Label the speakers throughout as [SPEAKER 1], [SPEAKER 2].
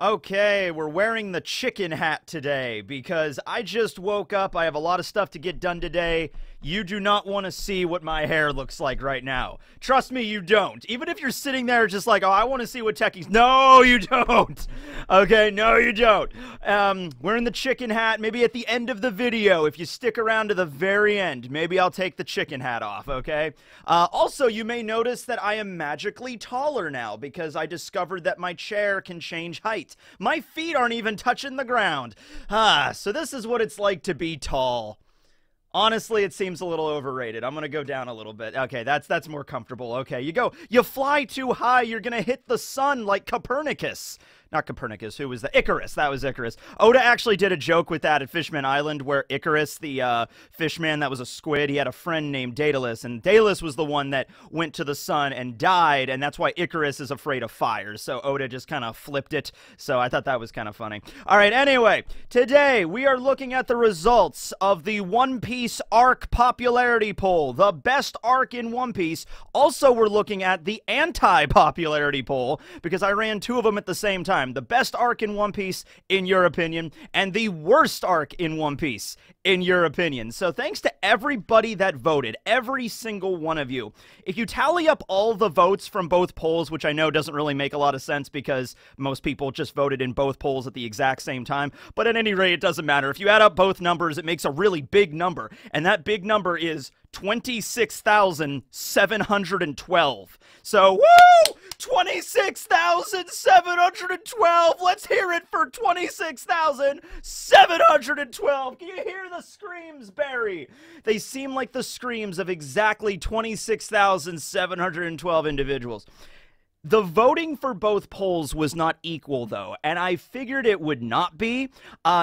[SPEAKER 1] Okay, we're wearing the chicken hat today because I just woke up. I have a lot of stuff to get done today. You do not want to see what my hair looks like right now. Trust me, you don't. Even if you're sitting there just like, oh, I want to see what techies... No, you don't. Okay, no, you don't. Wearing the chicken hat, maybe at the end of the video, if you stick around to the very end, maybe I'll take the chicken hat off, okay? Also, you may notice that I am magically taller now because I discovered that my chair can change height. My feet aren't even touching the ground. So this is what it's like to be tall. Honestly, it seems a little overrated. I'm gonna go down a little bit. Okay, that's more comfortable. Okay, you fly too high, you're gonna hit the sun like Copernicus. Not Copernicus, who was the Icarus? That was Icarus. Oda actually did a joke with that at Fishman Island where Icarus, the fishman that was a squid, he had a friend named Daedalus, and Daedalus was the one that went to the sun and died, and that's why Icarus is afraid of fires. So Oda just kind of flipped it, so I thought that was kind of funny. Alright, anyway, today we are looking at the results of the One Piece arc popularity poll, the best arc in One Piece. Also, we're looking at the anti-popularity poll, because I ran two of them at the same time. The best arc in One Piece, in your opinion, and the worst arc in One Piece, in your opinion. So thanks to everybody that voted, every single one of you. If you tally up all the votes from both polls, which I know doesn't really make a lot of sense because most people just voted in both polls at the exact same time, but at any rate, it doesn't matter. If you add up both numbers, it makes a really big number, and that big number is 26,712. So, woo! 26,712! Let's hear it for 26,712! Can you hear the screams, Barry? They seem like the screams of exactly 26,712 individuals. The voting for both polls was not equal, though, and I figured it would not be.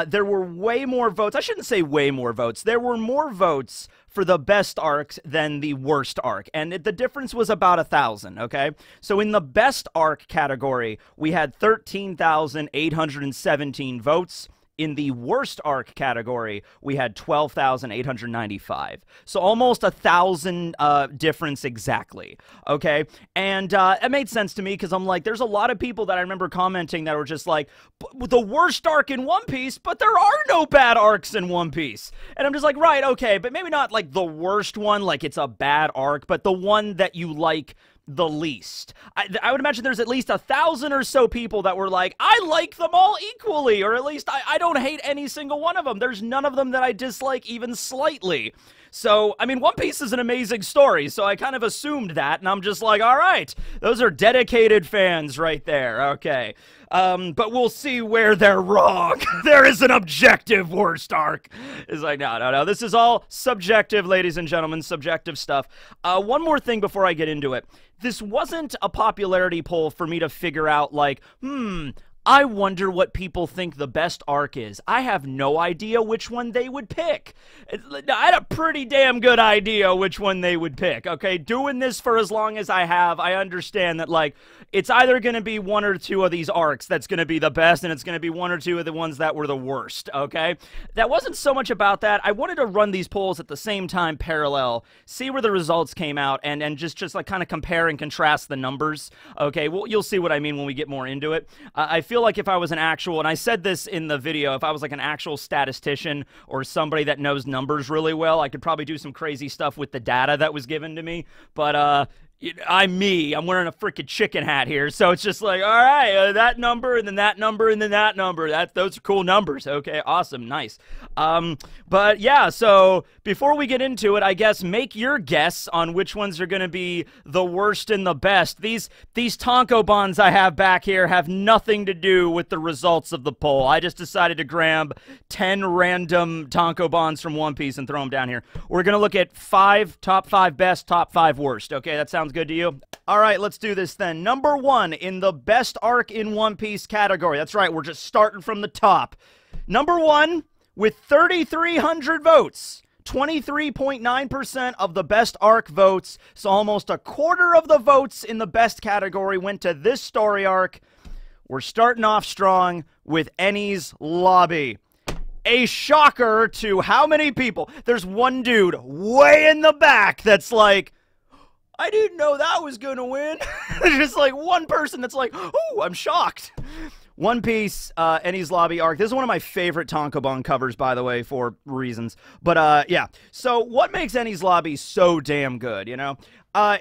[SPEAKER 1] There were way more votes. I shouldn't say way more votes. There were more votes for the best arcs than the worst arc, and the difference was about 1,000, okay? So in the best arc category, we had 13,817 votes. In the worst arc category, we had 12,895. So almost 1,000 difference exactly, okay? And it made sense to me because I'm like, there's a lot of people that I remember commenting that were just like, the worst arc in One Piece, but there are no bad arcs in One Piece. And I'm just like, right, okay, but maybe not like the worst one, like it's a bad arc, but the one that you like the least. I would imagine there's at least 1,000 or so people that were like, I like them all equally, or at least I don't hate any single one of them. There's none of them that I dislike even slightly. So, I mean, One Piece is an amazing story, so I kind of assumed that, and I'm just like, all right, those are dedicated fans right there, okay. But we'll see where they're wrong. There is an objective worst arc. It's like, no, this is all subjective, ladies and gentlemen, subjective stuff. One more thing before I get into it. This wasn't a popularity poll for me to figure out, like, I wonder what people think the best arc is. I have no idea which one they would pick. I had a pretty damn good idea which one they would pick, okay? Doing this for as long as I have, I understand that, like, it's either going to be one or two of these arcs that's going to be the best, and it's going to be one or two of the ones that were the worst, okay? That wasn't so much about that. I wanted to run these polls at the same time, parallel, see where the results came out, and just like kind of compare and contrast the numbers, okay? Well, you'll see what I mean when we get more into it. I feel like if I was an actual, and I said this in the video, if I was like an actual statistician or somebody that knows numbers really well, I could probably do some crazy stuff with the data that was given to me, but I'm me. I'm wearing a freaking chicken hat here, so it's just like, all right, that number, and then that number, and then that number. Those are cool numbers. Okay, awesome, nice. But yeah, so before we get into it, I guess make your guess on which ones are going to be the worst and the best. These tankobons I have back here have nothing to do with the results of the poll. I just decided to grab 10 random tankobons from One Piece and throw them down here. We're going to look at top 5 best, top 5 worst. Okay, that sounds good to you? All right, let's do this then. Number 1 in the best arc in One Piece category. That's right, we're just starting from the top. Number 1 with 3,300 votes. 23.9% of the best arc votes, so almost a quarter of the votes in the best category went to this story arc. We're starting off strong with Enies Lobby. A shocker to how many people? There's one dude way in the back that's like, I didn't know that was gonna win. There's just like one person that's like, oh, I'm shocked. One Piece, Enies Lobby arc. This is one of my favorite Tankobon covers, by the way, for reasons. But, yeah. So, what makes Enies Lobby so damn good, you know?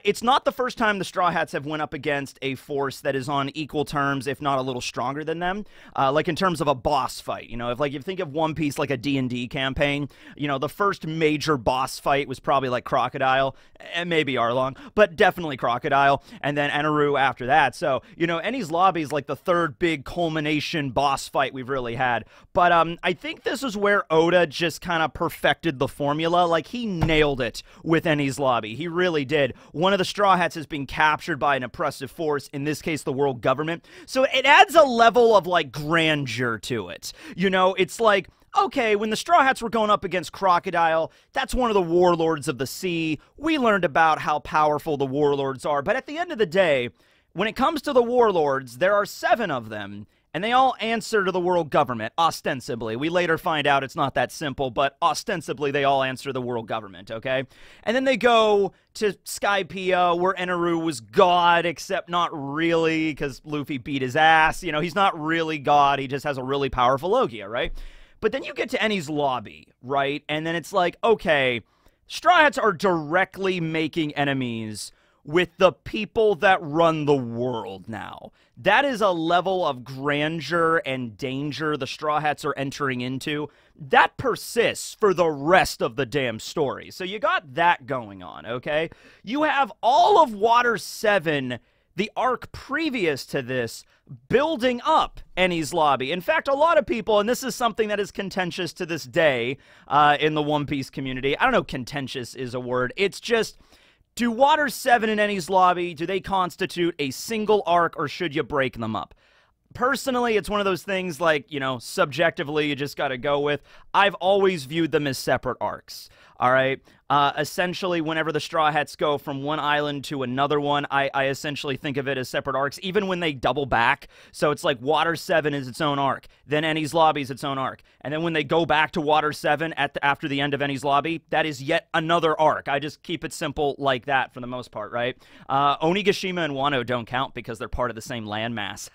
[SPEAKER 1] It's not the first time the Straw Hats have went up against a force that is on equal terms, if not a little stronger than them. Like in terms of a boss fight, you know, if like you think of One Piece like a D&D campaign, you know, the first major boss fight was probably like Crocodile, and maybe Arlong, but definitely Crocodile, and then Eneru after that. So, you know, Enies Lobby is like the third big culmination boss fight we've really had. But I think this is where Oda just kind of perfected the formula. Like, he nailed it with Enies Lobby. He really did. One of the Straw Hats has been captured by an oppressive force, in this case, the world government. So it adds a level of, like, grandeur to it. You know, it's like, okay, when the Straw Hats were going up against Crocodile, that's one of the warlords of the sea. We learned about how powerful the warlords are. But at the end of the day, when it comes to the warlords, there are 7 of them. And they all answer to the world government, ostensibly. We later find out it's not that simple, but ostensibly they all answer the world government, okay? And then they go to Skypiea, where Eneru was God, except not really, because Luffy beat his ass. You know, he's not really God, he just has a really powerful Logia, right? But then you get to Enies Lobby, right? And then it's like, okay, Straw Hats are directly making enemies with the people that run the world now. That is a level of grandeur and danger the Straw Hats are entering into that persists for the rest of the damn story. So you got that going on, okay? You have all of Water 7, the arc previous to this, building up Enies Lobby. In fact, a lot of people, and this is something that is contentious to this day in the One Piece community. I don't know, contentious is a word. It's just, do Water 7 and Enies Lobby, do they constitute a single arc, or should you break them up? Personally, it's one of those things like, you know, subjectively, you just got to go with. I've always viewed them as separate arcs, all right? Essentially, whenever the Straw Hats go from one island to another one, I essentially think of it as separate arcs, even when they double back. So it's like Water 7 is its own arc, then Enies Lobby is its own arc. And then when they go back to Water 7 after the end of Enies Lobby, that is yet another arc. I just keep it simple like that for the most part, right? Onigashima and Wano don't count because they're part of the same landmass.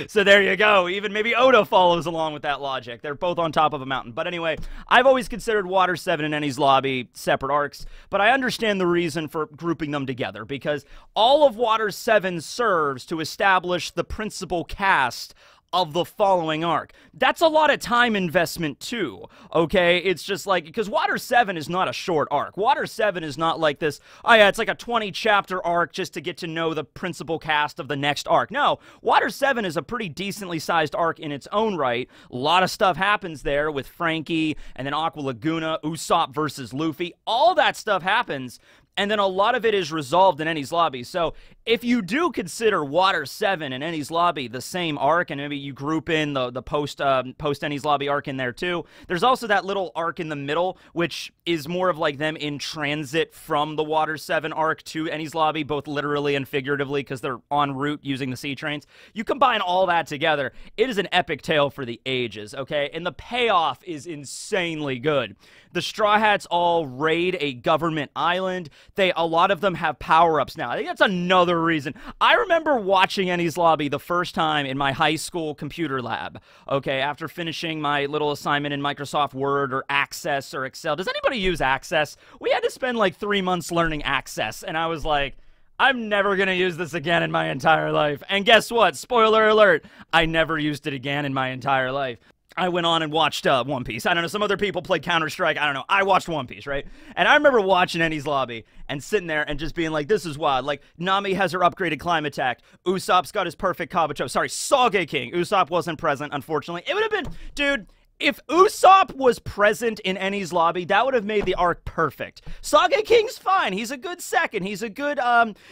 [SPEAKER 1] So there you go. Even maybe Oda follows along with that logic. They're both on top of a mountain. But anyway, I've always considered Water 7 and Enies Lobby separate arcs, but I understand the reason for grouping them together, because all of Water 7 serves to establish the principal cast of the following arc. That's a lot of time investment too, okay? It's just like, because Water 7 is not a short arc. Water 7 is not like this, oh yeah, it's like a 20-chapter arc just to get to know the principal cast of the next arc. No, Water 7 is a pretty decently sized arc in its own right. A lot of stuff happens there with Frankie, and then Aqua Laguna, Usopp versus Luffy. All that stuff happens, and then a lot of it is resolved in Enies Lobby. So if you do consider Water 7 and Enies Lobby the same arc, and maybe you group in the post Enies Lobby arc in there too, there's also that little arc in the middle, which is more of like them in transit from the Water 7 arc to Enies Lobby, both literally and figuratively, because they're en route using the sea trains. You combine all that together, it is an epic tale for the ages, okay? And the payoff is insanely good. The Straw Hats all raid a government island. A lot of them have power-ups now. I think that's another reason. I remember watching Enies Lobby the first time in my high school computer lab, okay, after finishing my little assignment in Microsoft Word or Access or Excel. Does anybody use Access? We had to spend like 3 months learning Access, and I was like, I'm never going to use this again in my entire life. And guess what? Spoiler alert, I never used it again in my entire life. I went on and watched One Piece. I don't know, some other people played Counter-Strike. I don't know. I watched One Piece, right? And I remember watching Enies Lobby and sitting there and just being like, this is wild. Like, Nami has her upgraded climb attack. Usopp's got his perfect Kabuto. Sorry, Sage King. Usopp wasn't present, unfortunately. It would have been, dude, if Usopp was present in Enies Lobby, that would have made the arc perfect. Sage King's fine. He's a good second. He's a good,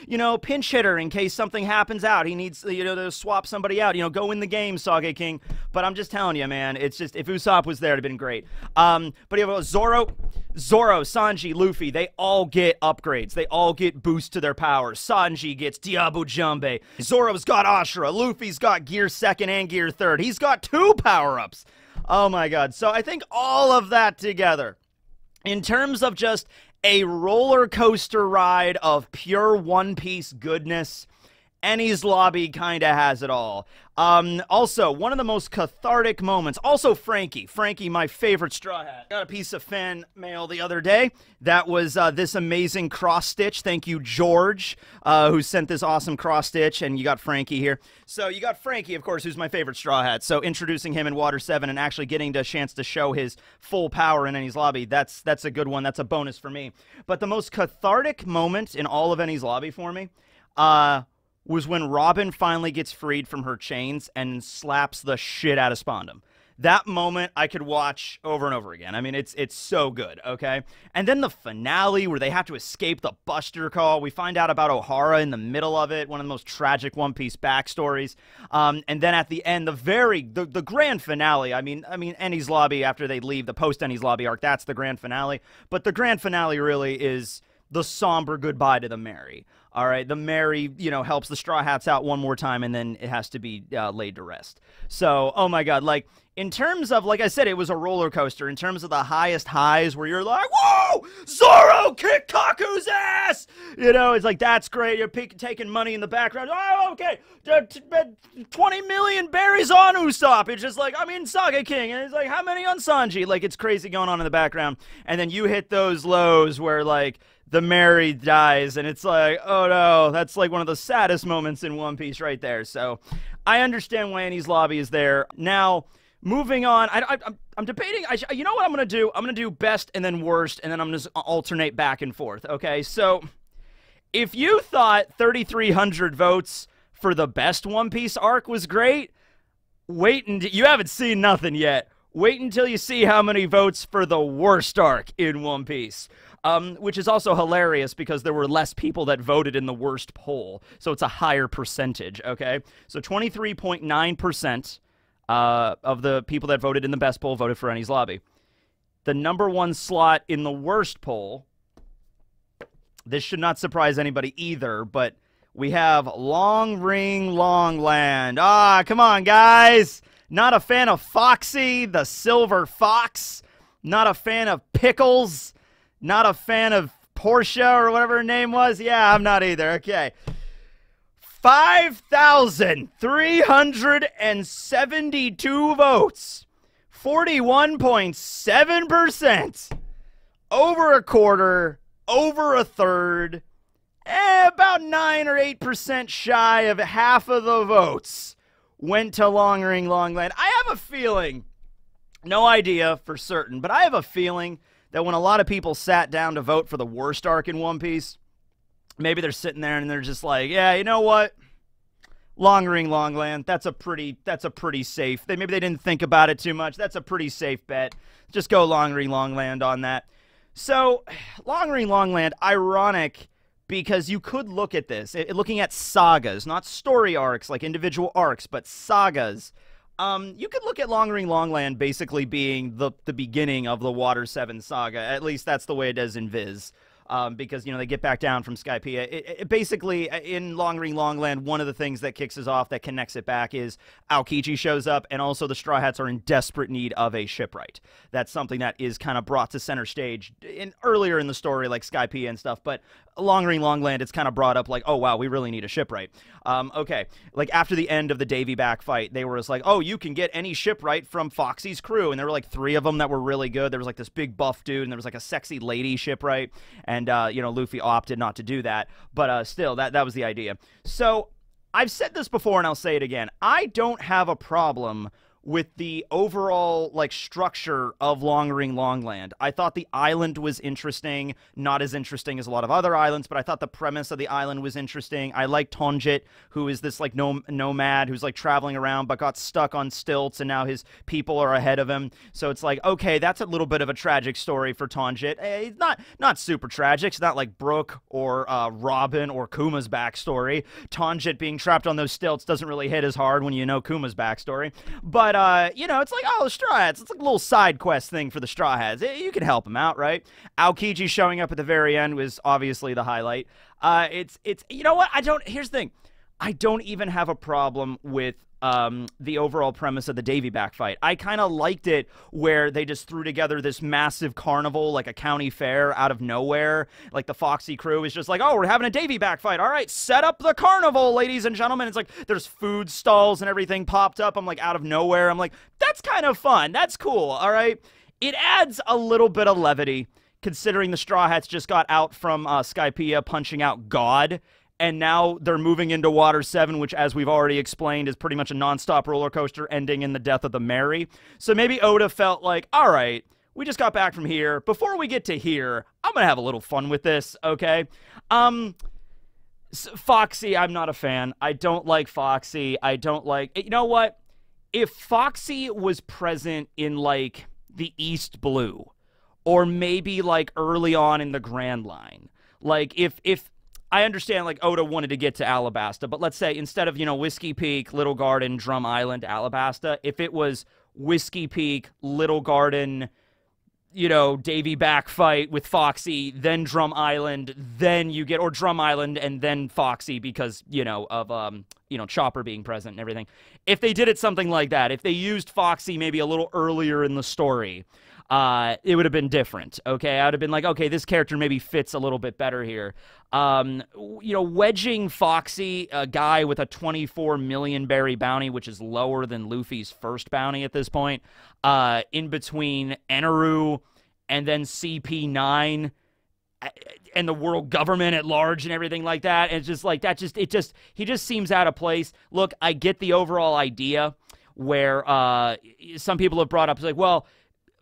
[SPEAKER 1] you know, pinch hitter in case something happens out. He needs, you know, to swap somebody out. You know, go in the game, Sage King. But I'm just telling you, man, it's just, if Usopp was there, it'd have been great. But you have Zoro, Sanji, Luffy, they all get upgrades. They all get boosts to their powers. Sanji gets Diabo Jambe. Zoro's got Ashura. Luffy's got Gear 2nd and Gear 3rd. He's got 2 power-ups. Oh my god. So I think all of that together, in terms of just a roller coaster ride of pure One Piece goodness, Annie's Lobby kind of has it all. Also, one of the most cathartic moments. Also, Frankie. Frankie, my favorite Straw Hat. Got a piece of fan mail the other day. That was this amazing cross stitch. Thank you, George, who sent this awesome cross stitch. And you got Frankie here. So you got Frankie, of course, who's my favorite Straw Hat. So introducing him in Water 7 and actually getting the chance to show his full power in Annie's Lobby. That's a good one. That's a bonus for me. But the most cathartic moment in all of Annie's Lobby for me, was when Robin finally gets freed from her chains and slaps the shit out of Spondum. That moment I could watch over and over again. I mean, it's so good, okay? And then the finale where they have to escape the Buster Call. We find out about O'Hara in the middle of it, one of the most tragic One Piece backstories. And then at the end, the grand finale. I mean, Annie's Lobby after they leave the post-Annie's Lobby arc, that's the grand finale. But the grand finale really is the somber goodbye to the Mary. All right, the Mary, helps the Straw Hats out one more time, and then it has to be laid to rest. So, oh my God, like, in terms of, like I said, it was a roller coaster. In terms of the highest highs where you're like, whoa, Zoro kicked Kaku's ass! It's like, that's great. You're taking money in the background. Oh, okay, 20 million berries on Usopp. It's just like, Saga King. And it's like, how many on Sanji? Like, it's crazy going on in the background. And then you hit those lows where, like, the Mary dies, and it's like, oh no, that's like one of the saddest moments in One Piece right there. So I understand why Annie's Lobby is there. Now, moving on, I'm debating, you know what I'm going to do? I'm going to do best and then worst, and then I'm going to alternate back and forth, okay? So if you thought 3,300 votes for the best One Piece arc was great, wait until, you haven't seen nothing yet. Wait until you see how many votes for the worst arc in One Piece. Which is also hilarious because there were less people that voted in the worst poll. So it's a higher percentage, okay? So 23.9% of the people that voted in the best poll voted for Annie's Lobby. The #1 slot in the worst poll, this should not surprise anybody either, but we have Long Ring Long Land. Ah, come on, guys. Not a fan of Foxy, the Silver Fox. Not a fan of Pickles. Not a fan of Portia or whatever her name was? Yeah, I'm not either. Okay. 5,372 votes. 41.7%. Over a quarter. Over a third. About 9 or 8% shy of half of the votes went to Long Ring Long Land. I have a feeling, no idea for certain, but I have a feeling that when a lot of people sat down to vote for the worst arc in One Piece, maybe they're sitting there and they're just like, yeah, you know what? Long Ring Long Land, that's a pretty safe. Maybe they didn't think about it too much. That's a pretty safe bet. Just go Long Ring Long Land on that. So, Long Ring Long Land, ironic, because you could look at this, looking at sagas, not story arcs like individual arcs, but sagas. You could look at Long Ring Long Land basically being the beginning of the Water 7 saga. At least that's the way it is in Viz. Because, they get back down from Skypiea. It basically, in Long Ring Long Land, one of the things that kicks us off, that connects it back, is Aokiji shows up, and also the Straw Hats are in desperate need of a shipwright. That's something that is kind of brought to center stage earlier in the story, like Skypiea and stuff, but Long Ring Long Land, it's kind of brought up like, oh, wow, we really need a shipwright. Okay, like after the end of the Davy back fight, they were just like, oh, you can get any shipwright from Foxy's crew, and there were like 3 of them that were really good. There was like this big buff dude, and there was like a sexy lady shipwright, and Luffy opted not to do that, but still, that was the idea. So I've said this before, and I'll say it again. I don't have a problem with the overall, like, structure of Long Ring Long Land. I thought the island was interesting, not as interesting as a lot of other islands, but I thought the premise of the island was interesting. I like Tonjit, who is this, like, nomad who's, like, traveling around but got stuck on stilts, and now his people are ahead of him. So it's like, okay, that's a little bit of a tragic story for Tonjit. It's not super tragic. It's not like Brook or Robin or Kuma's backstory. Tonjit being trapped on those stilts doesn't really hit as hard when you know Kuma's backstory. But it's like, oh, the Straw Hats. It's like a little side quest thing for the Straw Hats. You can help them out, right? Aokiji showing up at the very end was obviously the highlight. It's you know what? Here's the thing. I don't even have a problem with the overall premise of the Davy back fight. I kind of liked it where they just threw together this massive carnival, like a county fair out of nowhere. Like the Foxy crew is just like, oh, we're having a Davy back fight. All right, set up the carnival, ladies and gentlemen. It's like there's food stalls and everything popped up. I'm like, out of nowhere. I'm like, that's kind of fun. That's cool. All right. It adds a little bit of levity considering the Straw Hats just got out from Skypiea punching out God. And now they're moving into Water 7, which, as we've already explained, is pretty much a nonstop roller coaster ending in the death of the Mary. So maybe Oda felt like, all right, we just got back from here. Before we get to here, I'm going to have a little fun with this, okay? Foxy, I'm not a fan. I don't like Foxy. I don't like... You know what? If Foxy was present in, like, the East Blue, or maybe, like, early on in the Grand Line, like, if I understand, like, Oda wanted to get to Alabasta, but let's say instead of, Whiskey Peak, Little Garden, Drum Island, Alabasta, if it was Whiskey Peak, Little Garden, Davy back fight with Foxy, then Drum Island, then you get, or Drum Island and then Foxy because, of, Chopper being present and everything. If they did it something like that, if they used Foxy maybe a little earlier in the story, it would have been different, okay? I would have been like, okay, this character maybe fits a little bit better here. Wedging Foxy, a guy with a 24 million berry bounty, which is lower than Luffy's first bounty at this point, in between Eneru and then CP9 and the world government at large and everything like that. And it's just like that. He just seems out of place. Look, I get the overall idea where some people have brought up, it's like, well,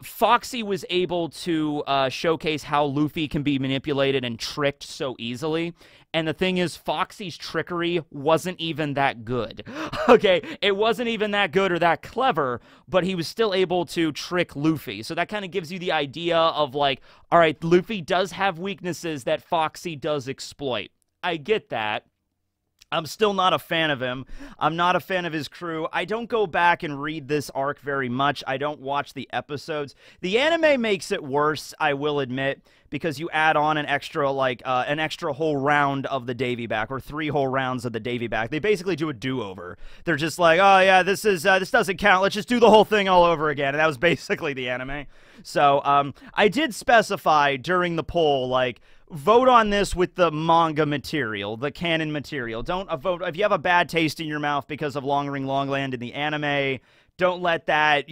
[SPEAKER 1] Foxy was able to showcase how Luffy can be manipulated and tricked so easily. And the thing is, Foxy's trickery wasn't even that good. Okay, it wasn't even that good or that clever, but he was still able to trick Luffy. So that kind of gives you the idea of like, all right, Luffy does have weaknesses that Foxy does exploit. I get that. I'm still not a fan of him. I'm not a fan of his crew. I don't go back and read this arc very much. I don't watch the episodes. The anime makes it worse, I will admit, because you add on an extra, an extra whole round of the Davy back, or 3 whole rounds of the Davy back. They basically do a do-over. They're just like, oh yeah, this doesn't count. Let's just do the whole thing all over again. And that was basically the anime. So, I did specify during the poll, like, vote on this with the manga material, the canon material. Don't vote if you have a bad taste in your mouth because of Long Ring Long Land in the anime. Don't let that,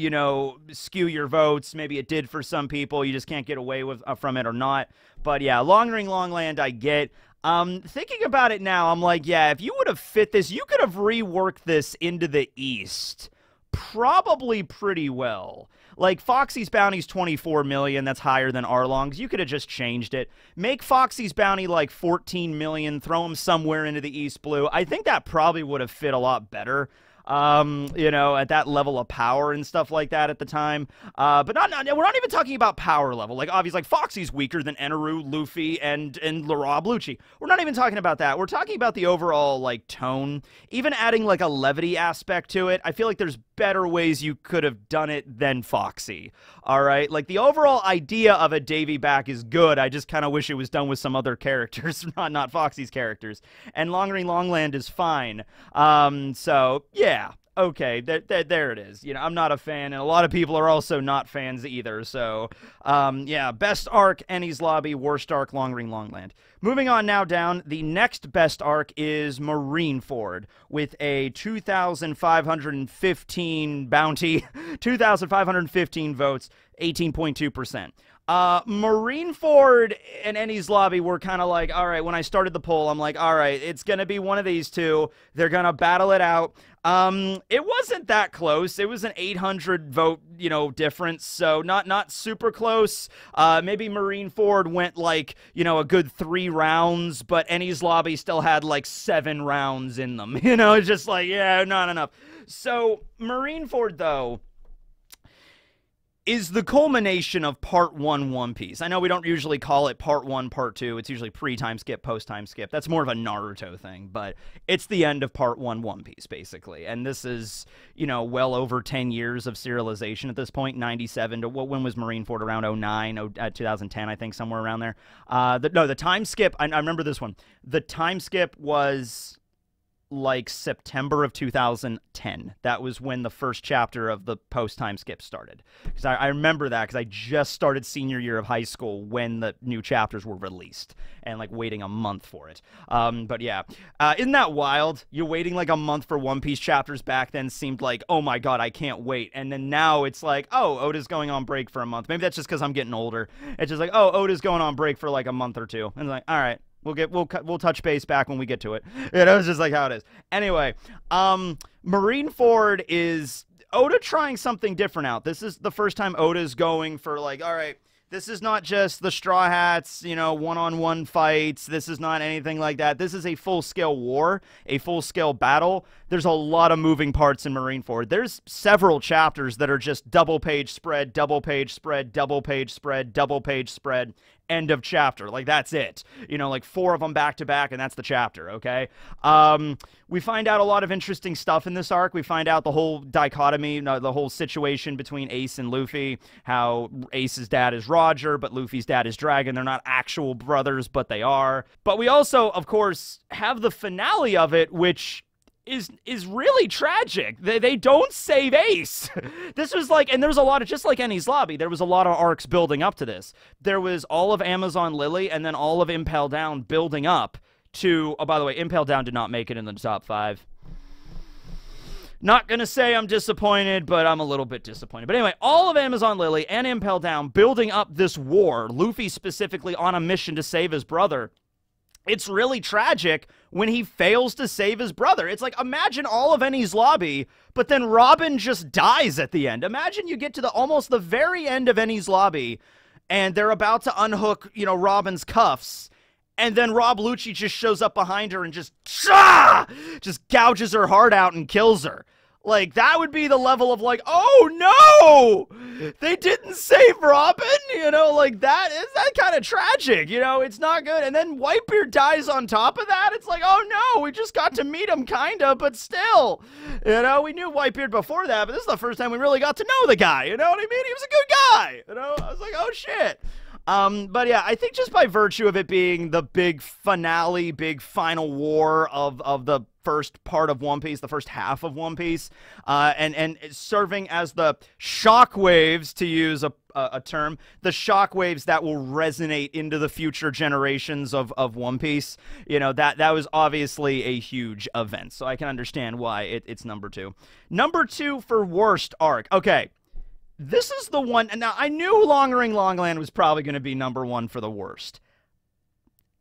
[SPEAKER 1] skew your votes. Maybe it did for some people. You just can't get away with from it or not. But yeah, Long Ring Long Land, I get. Thinking about it now, I'm like, yeah, if you would have fit this, you could have reworked this into the East probably pretty well. Like, Foxy's bounty's 24 million. That's higher than Arlong's. You could have just changed it. Make Foxy's bounty like 14 million. Throw him somewhere into the East Blue. I think that probably would have fit a lot better. At that level of power and stuff like that at the time. But we're not even talking about power level. Like, obviously, like, Foxy's weaker than Eneru, Luffy, and Laurent Blucci. We're not even talking about that. We're talking about the overall, like, tone. Even adding, like, a levity aspect to it. I feel like there's better ways you could have done it than Foxy. All right? Like, the overall idea of a Davy back is good. I just kind of wish it was done with some other characters, not Foxy's characters. And Long Ring Long Land is fine. So, yeah. Okay, there it is. I'm not a fan, and a lot of people are also not fans either. So, yeah, best arc, Enies Lobby, worst arc, Long Ring Long Land. Moving on now down, the next best arc is Marineford with a 2,515 bounty, 2,515 votes, 18.2%. Marineford and Enies Lobby were kind of like, all right, when I started the poll, I'm like, all right, it's going to be one of these two. They're going to battle it out. It wasn't that close. It was an 800 vote, difference. So not super close. Maybe Marineford went like, a good 3 rounds, but Enies Lobby still had like 7 rounds in them. It's just like, yeah, not enough. So Marineford, though, is the culmination of Part 1 One Piece. I know we don't usually call it Part 1, Part 2. It's usually pre-time skip, post-time skip. That's more of a Naruto thing, but it's the end of Part 1 One Piece, basically. And this is, well over 10 years of serialization at this point, 97 to, when was Marineford? Around 09, 2010, I think, somewhere around there. The time skip, I remember this one. The time skip was like September of 2010. That was when the first chapter of the post-time skip started. Because I remember that because I just started senior year of high school when the new chapters were released and like waiting a month for it. But yeah, isn't that wild? You're waiting like a month for One Piece chapters back then seemed like, oh my god, I can't wait. And then now it's like, oh, Oda's going on break for a month. Maybe that's just because I'm getting older. It's just like, oh, Oda's going on break for like a month or two. And it's like, all right. We'll touch base back when we get to it. It's just like how it is. Anyway, Marineford is Oda trying something different out. This is the first time Oda's going for like, all right, this is not just the Straw Hats, you know, one-on-one fights. This is not anything like that. This is a full-scale war, a full-scale battle. There's a lot of moving parts in Marineford. There's several chapters that are just double-page spread, double-page spread, double-page spread, double-page spread, end of chapter. Like, that's it. You know, like 4 of them back-to-back, and that's the chapter, okay? We find out a lot of interesting stuff in this arc. We find out the whole dichotomy, the whole situation between Ace and Luffy, how Ace's dad is Roger, but Luffy's dad is Dragon. They're not actual brothers, but they are. But we also, of course, have the finale of it, which is really tragic. They don't save Ace. This was like, and there was a lot of, just like Enies Lobby, there was a lot of arcs building up to this. There was all of Amazon Lily and then all of Impel Down building up to, oh, by the way, Impel Down did not make it in the top 5. Not gonna say I'm disappointed, but I'm a little bit disappointed. But anyway, all of Amazon Lily and Impel Down building up this war, Luffy specifically on a mission to save his brother. It's really tragic when he fails to save his brother. It's like, imagine all of Enies Lobby, but then Robin just dies at the end. Imagine you get to almost the very end of Enies Lobby, and they're about to unhook, you know, Robin's cuffs, and then Rob Lucci just shows up behind her and just gouges her heart out and kills her. Like, that would be the level of like, oh no, they didn't save Robin, you know, like that kind of tragic, you know, it's not good. And then Whitebeard dies on top of that. It's like, oh no, we just got to meet him kinda, but still, you know, we knew Whitebeard before that, but this is the first time we really got to know the guy, you know what I mean? He was a good guy, you know, I was like, oh shit. But yeah, I think just by virtue of it being the big finale, big final war of the first part of One Piece, the first half of One Piece, and serving as the shockwaves, to use a term, the shockwaves that will resonate into the future generations of One Piece, you know, that was obviously a huge event, so I can understand why it's number 2. Number 2 for worst arc. Okay. This is the one, and now I knew Long Ring Longland was probably going to be number 1 for the worst.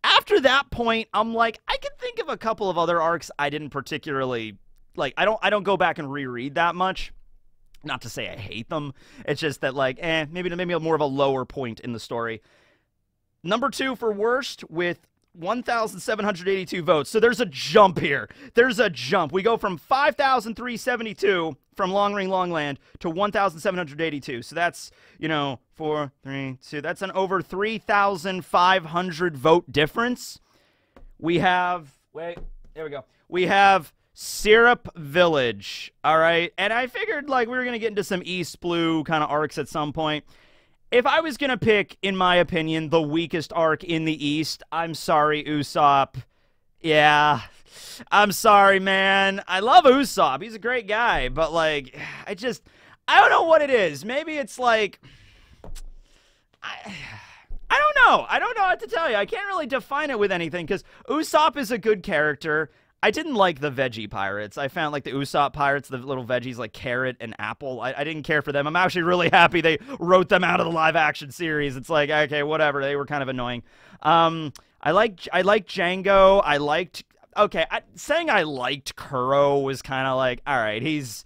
[SPEAKER 1] After that point, I'm like, I can think of a couple of other arcs I didn't particularly, like, I don't go back and reread that much. Not to say I hate them. It's just that, like, maybe more of a lower point in the story. Number 2 for worst with 1,782 votes. So there's a jump here. There's a jump. We go from 5,372 from Long Ring Longland to 1,782. So that's, you know, 4, 3, 2. That's an over 3,500 vote difference. We have, wait, there we go. We have Syrup Village. All right. And I figured, like, we were going to get into some East Blue kind of arcs at some point. If I was going to pick, in my opinion, the weakest arc in the East, I'm sorry, Usopp. Yeah, I'm sorry, man. I love Usopp. He's a great guy, but, like, I don't know what it is. Maybe it's, like, I don't know. I don't know what to tell you. I can't really define it with anything, because Usopp is a good character. I didn't like the veggie pirates. I found, like, the Usopp pirates, the little veggies, like carrot and apple. I didn't care for them. I'm actually really happy they wrote them out of the live-action series. It's like, okay, whatever. They were kind of annoying. I like Django. I liked... Okay, saying I liked Kuro was kind of like, all right, he's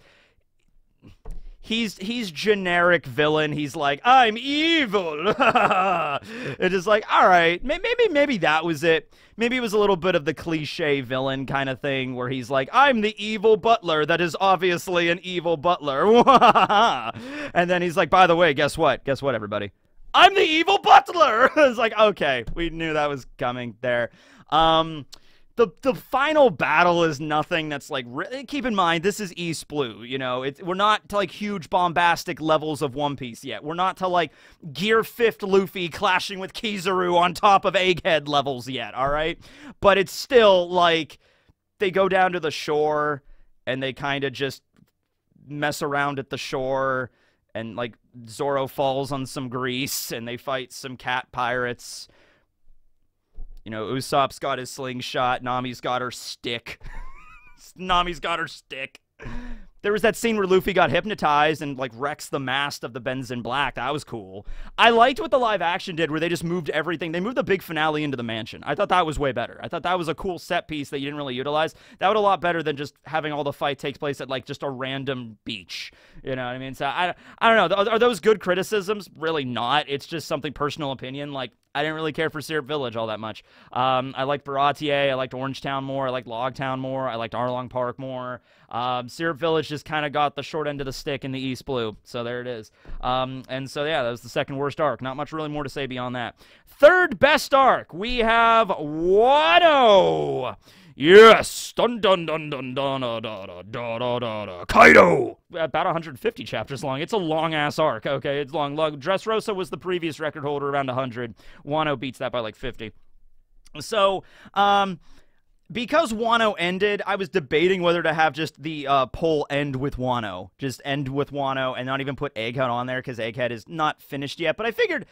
[SPEAKER 1] generic villain. He's like, I'm evil. It's just like, all right, maybe that was it. Maybe it was a little bit of the cliche villain kind of thing where he's like, I'm the evil butler that is obviously an evil butler. And then he's like, by the way, guess what? Guess what, everybody? I'm the evil butler. It's like, okay, we knew that was coming there. The final battle is nothing that's like, keep in mind, this is East Blue, you know, we're not to like huge bombastic levels of One Piece yet. We're not to like Gear 5th Luffy clashing with Kizaru on top of Egghead levels yet, all right? But it's still like, they go down to the shore and they kind of just mess around at the shore, and like Zoro falls on some grease and they fight some cat pirates. You know, Usopp's got his slingshot, Nami's got her stick. Nami's got her stick. There was that scene where Luffy got hypnotized and, like, wrecks the mast of the Benzen Black. That was cool. I liked what the live action did, where they just moved everything. They moved the big finale into the mansion. I thought that was way better. I thought that was a cool set piece that you didn't really utilize. That would a lot better than just having all the fight take place at, like, just a random beach. You know what I mean? So, I don't know. Are those good criticisms? Really not. It's just something personal opinion. Like, I didn't really care for Syrup Village all that much. I liked Baratier. I liked Orangetown more. I liked Logtown more. I liked Arlong Park more. Syrup Village just kind of got the short end of the stick in the East Blue. So there it is. And so, yeah, that was the second worst arc. Not much really more to say beyond that. Third best arc, we have Wano. Yes! Dun dun dun dun dun da da da da da da. Kaido! About 150 chapters long. It's a long-ass arc, okay? It's long. Dressrosa was the previous record holder, around 100. Wano beats that by like 50. So, because Wano ended, I was debating whether to have just the poll end with Wano. Just end with Wano and not even put Egghead on there, because Egghead is not finished yet. But I figured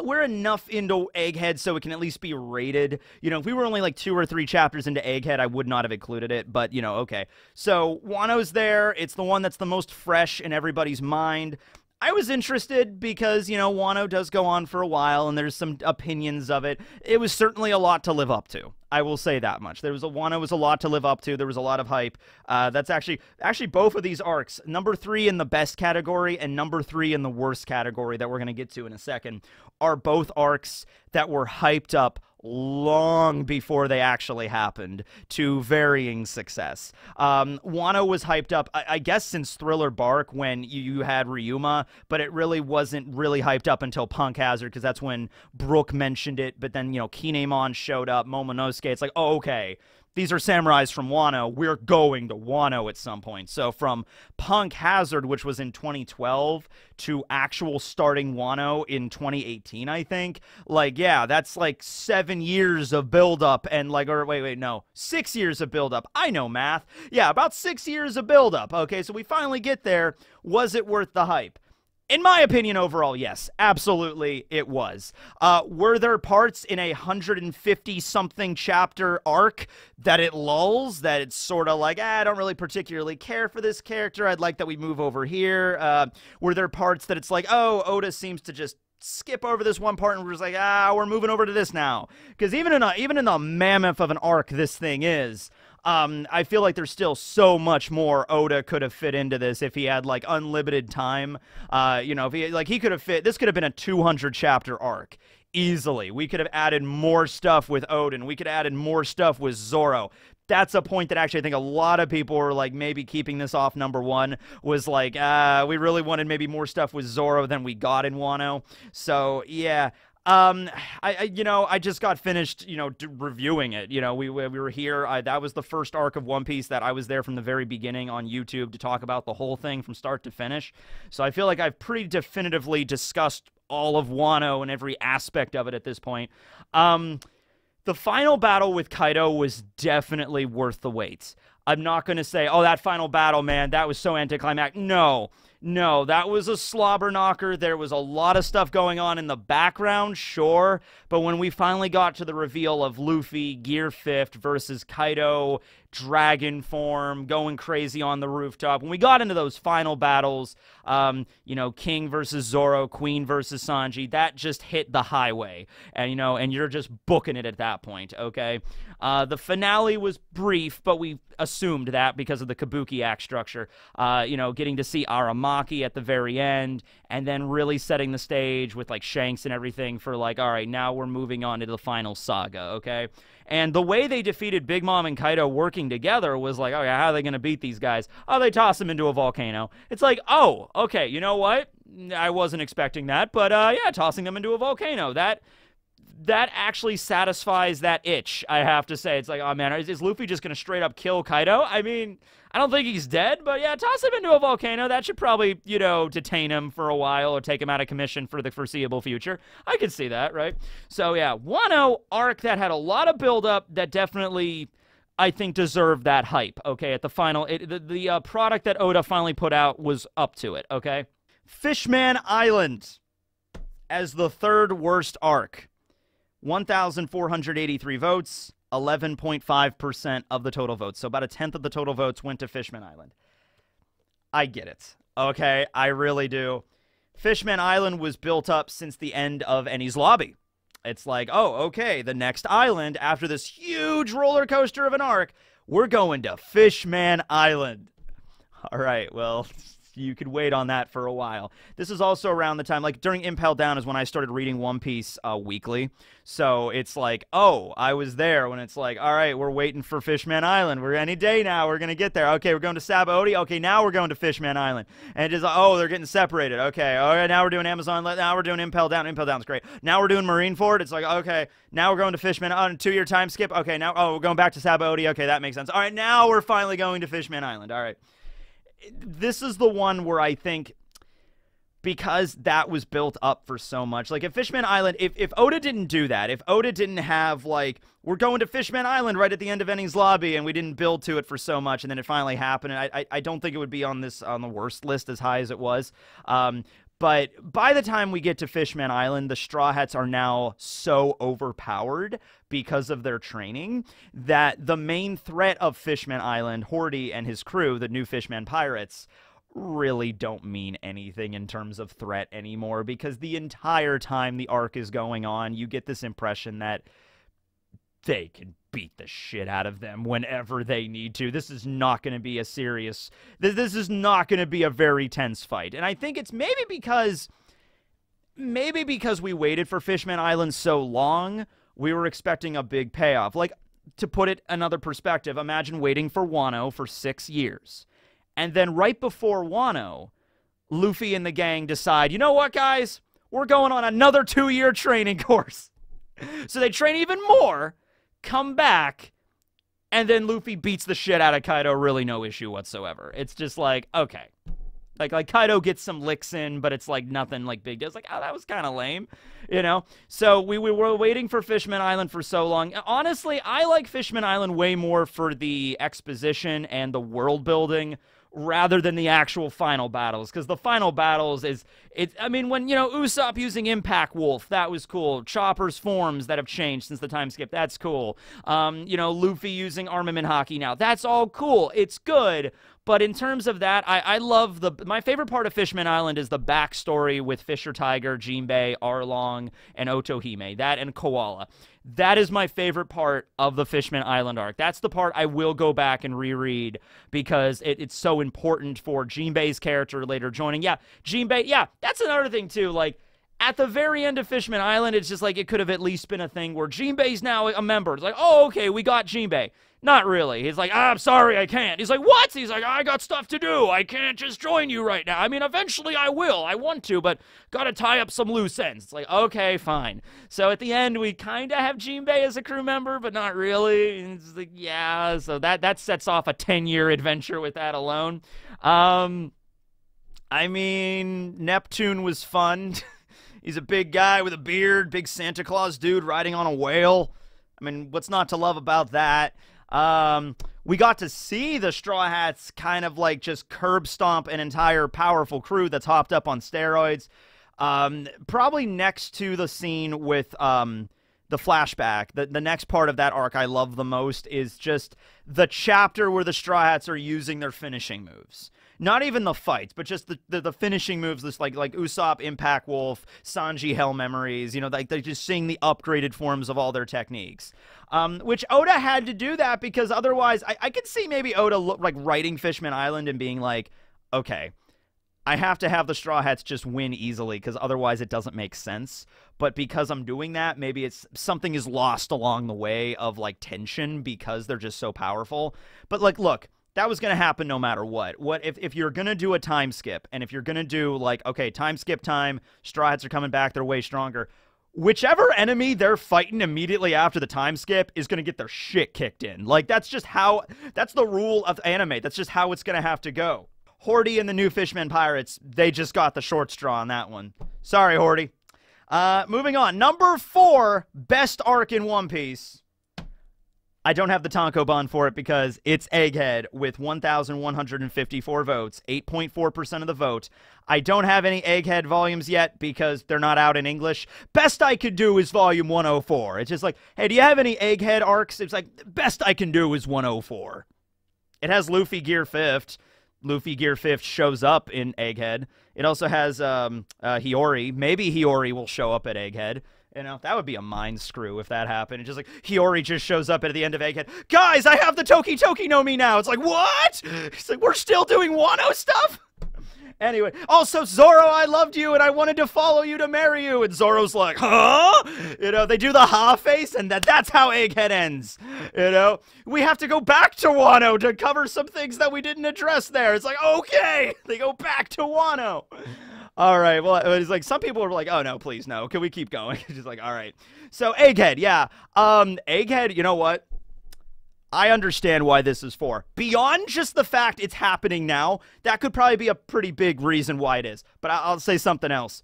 [SPEAKER 1] we're enough into Egghead so it can at least be rated. You know, if we were only like 2 or 3 chapters into Egghead, I would not have included it. But, you know, okay. So Wano's there. It's the one that's the most fresh in everybody's mind. I was interested because, you know, Wano does go on for a while, and there's some opinions of it. It was certainly a lot to live up to. I will say that much. Wano was a lot to live up to. There was a lot of hype. That's actually both of these arcs, number 3 in the best category and number 3 in the worst category that we're going to get to in a second, are both arcs that were hyped up long before they actually happened, to varying success. Wano was hyped up, I guess, since Thriller Bark, when you had Ryuma, but it really wasn't really hyped up until Punk Hazard, because that's when Brook mentioned it, but then, you know, Kinemon showed up, Momonosuke. It's like, oh, okay, these are samurais from Wano. We're going to Wano at some point. So from Punk Hazard, which was in 2012, to actual starting Wano in 2018, I think. Like, yeah, that's like 7 years of buildup and like, or wait, no, 6 years of buildup. I know math. Yeah, about 6 years of buildup. Okay, so we finally get there. Was it worth the hype? In my opinion, overall, yes, absolutely it was. Were there parts in a 150-something chapter arc that it lulls, that it's sort of like, I don't really particularly care for this character, I'd like that we move over here? Were there parts that it's like, oh, Oda seems to just skip over this one part and we're just like, we're moving over to this now? Because even in the mammoth of an arc this thing is, I feel like there's still so much more Oda could have fit into this if he had, like, unlimited time. You know, if he could have fit, this could have been a 200-chapter arc. Easily. We could have added more stuff with Odin. We could have added more stuff with Zoro. That's a point that actually I think a lot of people were, like, maybe keeping this off number 1, was like, we really wanted maybe more stuff with Zoro than we got in Wano. So, yeah. I just got finished, you know, reviewing it. You know, we were here. That was the first arc of One Piece that I was there from the very beginning on YouTube to talk about the whole thing from start to finish. So I feel like I've pretty definitively discussed all of Wano and every aspect of it at this point. The final battle with Kaido was definitely worth the wait. I'm not going to say, oh, that final battle, man, that was so anticlimactic. No, that was a slobber knocker. There was a lot of stuff going on in the background, sure, but when we finally got to the reveal of Luffy, Gear 5th versus Kaido, dragon form, going crazy on the rooftop, when we got into those final battles, you know, King versus Zoro, Queen versus Sanji, that just hit the highway, and, you know, and you're just booking it at that point, okay? The finale was brief, but we assumed that because of the Kabuki act structure, you know, getting to see Aramaki at the very end, and then really setting the stage with, like, Shanks and everything for, like, all right, now we're moving on to the final saga, okay? And the way they defeated Big Mom and Kaido working together was like, oh, yeah, how are they going to beat these guys? Oh, they toss them into a volcano. It's like, oh, okay, you know what? I wasn't expecting that, but, yeah, tossing them into a volcano. That actually satisfies that itch, I have to say. It's like, oh, man, is Luffy just going to straight up kill Kaido? I mean, I don't think he's dead, but yeah, toss him into a volcano. That should probably, you know, detain him for a while or take him out of commission for the foreseeable future. I could see that, right? So, yeah, Wano arc that had a lot of buildup that definitely I think, deserved that hype, okay, at the final. The product that Oda finally put out was up to it, okay? Fishman Island as the third worst arc. 1,483 votes, 11.5% of the total votes. So about a tenth of the total votes went to Fishman Island. I get it, okay? I really do. Fishman Island was built up since the end of Enies Lobby. It's like, oh, okay, the next island, after this huge roller coaster of an arc, we're going to Fishman Island. All right, well, you could wait on that for a while. This is also around the time, like, during Impel Down is when I started reading One Piece weekly. So it's like, oh, I was there when it's like, all right, we're waiting for Fishman Island. We're any day now. We're going to get there. Okay, we're going to Sabaody. Okay, now we're going to Fishman Island. And it's like, oh, they're getting separated. Okay, all right, now we're doing Amazon. Now we're doing Impel Down. Impel Down's great. Now we're doing Marineford. It's like, okay, now we're going to Fishman Island. 2-year time skip. Okay, now, oh, we're going back to Sabaody. Okay, that makes sense. All right, now we're finally going to Fishman Island. All right. This is the one where I think, because that was built up for so much, like, if Fishman Island, if Oda didn't do that, if Oda didn't have, like, we're going to Fishman Island right at the end of Enies Lobby, and we didn't build to it for so much, and then it finally happened, and I don't think it would be on the worst list as high as it was. But by the time we get to Fishman Island, the Straw Hats are now so overpowered because of their training that the main threat of Fishman Island, Hordy and his crew, the new Fishman Pirates, really don't mean anything in terms of threat anymore, because the entire time the arc is going on, you get this impression that they can beat the shit out of them whenever they need to. This is not going to be a serious... This is not going to be a very tense fight. And I think it's maybe because we waited for Fishman Island so long, we were expecting a big payoff. Like, to put it another perspective, imagine waiting for Wano for 6 years. And then right before Wano, Luffy and the gang decide, you know what, guys? We're going on another 2-year training course. So they train even more, come back, and then Luffy beats the shit out of Kaido, really no issue whatsoever. It's just like, okay. Like Kaido gets some licks in, but it's like nothing like big deal. It's like, oh, that was kind of lame, you know? So we were waiting for Fishman Island for so long. Honestly, I like Fishman Island way more for the exposition and the world building rather than the actual final battles, because the final battles I mean, when, you know, Usopp using Impact Wolf, that was cool. Chopper's forms that have changed since the time skip, that's cool. You know, Luffy using Armament Hockey now, that's all cool. It's good. But in terms of that, I love my favorite part of Fishman Island is the backstory with Fisher Tiger, Jinbei, Arlong, and Otohime. That and Koala. That is my favorite part of the Fishman Island arc. That's the part I will go back and reread because it's so important for Jinbei's character later joining. Yeah, Jinbei, yeah, that's another thing too. Like, at the very end of Fishman Island, it's just like it could have at least been a thing where Jinbei's now a member. It's like, oh, okay, we got Jinbei. Not really. He's like, I'm sorry, I can't. He's like, what? He's like, I got stuff to do. I can't just join you right now. I mean, eventually I will. I want to, but gotta tie up some loose ends. It's like, okay, fine. So at the end, we kind of have Jinbei as a crew member, but not really. And it's like, yeah, so that sets off a 10-year adventure with that alone. I mean, Neptune was fun. He's a big guy with a beard, big Santa Claus dude riding on a whale. I mean, what's not to love about that? We got to see the Straw Hats kind of like just curb stomp an entire powerful crew that's hopped up on steroids. Probably next to the scene with the flashback, the next part of that arc I love the most is just the chapter where the Straw Hats are using their finishing moves. Not even the fights, but just the finishing moves, this like Usopp, Impact Wolf, Sanji, Hell Memories, you know, like they're just seeing the upgraded forms of all their techniques. Which Oda had to do that because otherwise, I could see maybe Oda like writing Fishman Island and being like, okay, I have to have the Straw Hats just win easily because otherwise it doesn't make sense. But because I'm doing that, maybe it's something is lost along the way of like tension because they're just so powerful. But like, look. That was going to happen no matter what. What if you're going to do a time skip, and if you're going to do, like, okay, time skip time, Straw Hats are coming back, they're way stronger, whichever enemy they're fighting immediately after the time skip is going to get their shit kicked in. Like, that's just how, that's the rule of anime. That's just how it's going to have to go. Hordy and the new Fishman Pirates, they just got the short straw on that one. Sorry, Hordy. Moving on. Number 4, best arc in One Piece. I don't have the tankobon for it because it's Egghead with 1,154 votes, 8.4% of the vote. I don't have any Egghead volumes yet because they're not out in English. Best I could do is volume 104. It's just like, hey, do you have any Egghead arcs? It's like, best I can do is 104. It has Luffy Gear 5th. Luffy Gear 5th shows up in Egghead. It also has Hiyori. Maybe Hiyori will show up at Egghead. You know, that would be a mind screw if that happened. It's just like, Hiyori just shows up at the end of Egghead. Guys, I have the Toki Toki no Mi now. It's like, what? It's like, we're still doing Wano stuff? Anyway, also, Zoro, I loved you, and I wanted to follow you to marry you. And Zoro's like, huh? You know, they do the ha face, and that's how Egghead ends. You know, we have to go back to Wano to cover some things that we didn't address there. It's like, okay, they go back to Wano. All right, well, it's like, some people are like, oh, no, please, no. Can we keep going? It's just like, all right. So, Egghead, yeah. Egghead, you know what? I understand why this is for. Beyond just the fact it's happening now, that could probably be a pretty big reason why it is. But I'll say something else.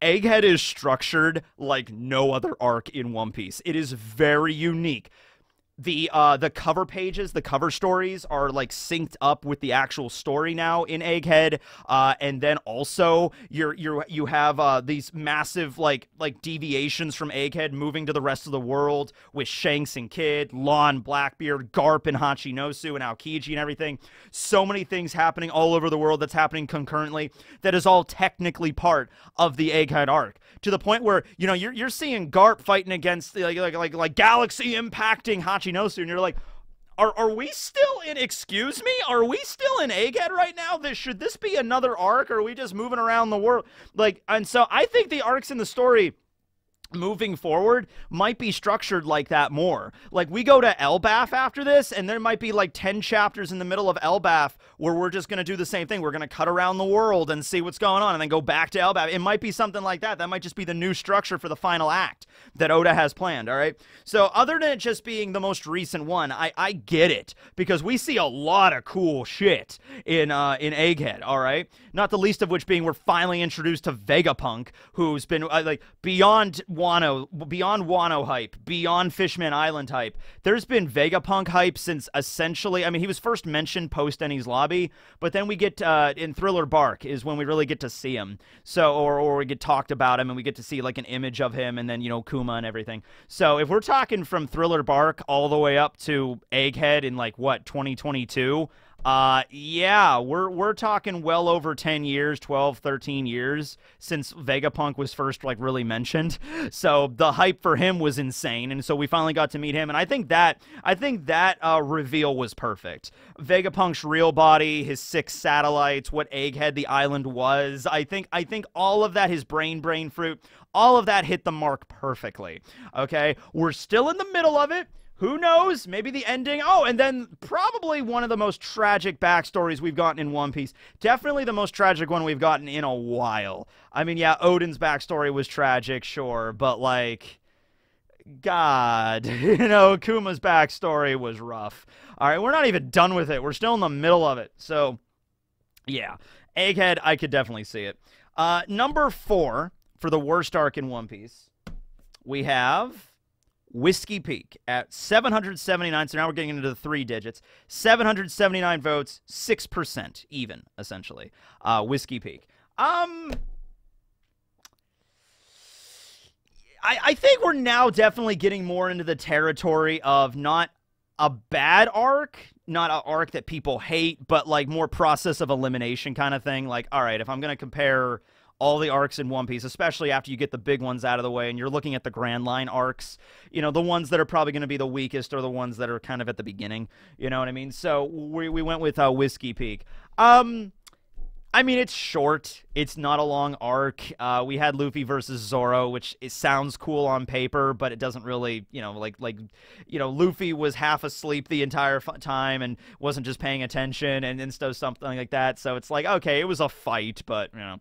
[SPEAKER 1] Egghead is structured like no other arc in One Piece. It is very unique. The cover pages, the cover stories are like synced up with the actual story now in Egghead, and then also you have these massive like deviations from Egghead moving to the rest of the world with Shanks and Kid, Law and Blackbeard, Garp and Hachinosu and Aokiji and everything. So many things happening all over the world that's happening concurrently that is all technically part of the Egghead arc. To the point where, you know, you're seeing Garp fighting against like galaxy impacting Hachinosu, and you're like, are we still in, excuse me? Are we still in Egghead right now? Should this be another arc, or are we just moving around the world? Like, and so I think the arcs in the story moving forward might be structured like that more. Like, we go to Elbaf after this, and there might be like 10 chapters in the middle of Elbaf where we're just going to do the same thing. We're going to cut around the world and see what's going on and then go back to Elbaf. It might be something like that. That might just be the new structure for the final act that Oda has planned, all right? So other than it just being the most recent one, I get it, because we see a lot of cool shit in Egghead, all right? Not the least of which being we're finally introduced to Vegapunk, who's been like beyond Wano hype, beyond Fishman Island hype. There's been Vegapunk hype since essentially, I mean, he was first mentioned post Enies Lobby, but then we get in Thriller Bark is when we really get to see him. So, or we get talked about him and we get to see like an image of him and then, you know, Kuma and everything. So if we're talking from Thriller Bark all the way up to Egghead in like what, 2022, yeah, we're talking well over 10 years, 12, 13 years since Vegapunk was first like really mentioned. So the hype for him was insane, and so we finally got to meet him, and I think that reveal was perfect. Vegapunk's real body, his 6 satellites, what Egghead the island was. I think all of that, his brain fruit, all of that hit the mark perfectly. Okay, we're still in the middle of it. Who knows? Maybe the ending. Oh, and then probably one of the most tragic backstories we've gotten in One Piece. Definitely the most tragic one we've gotten in a while. I mean, yeah, Odin's backstory was tragic, sure, but like, God, you know, Kuma's backstory was rough. All right, we're not even done with it. We're still in the middle of it. So, yeah, Egghead, I could definitely see it. Number 4 for the worst arc in One Piece, we have Whiskey Peak at 779, so now we're getting into the 3 digits. 779 votes, 6% even, essentially. Whiskey Peak. I think we're now definitely getting more into the territory of not a bad arc, not an arc that people hate, but like more process of elimination kind of thing. Like, all right, if I'm going to compare all the arcs in One Piece, especially after you get the big ones out of the way and you're looking at the Grand Line arcs, you know, the ones that are probably going to be the weakest are the ones that are kind of at the beginning, you know what I mean? So we went with Whiskey Peak. I mean, it's short. It's not a long arc. We had Luffy versus Zoro, which it sounds cool on paper, but it doesn't really, you know, you know, Luffy was half asleep the entire time and wasn't just paying attention and stuff, something like that. So it's like, okay, it was a fight, but, you know,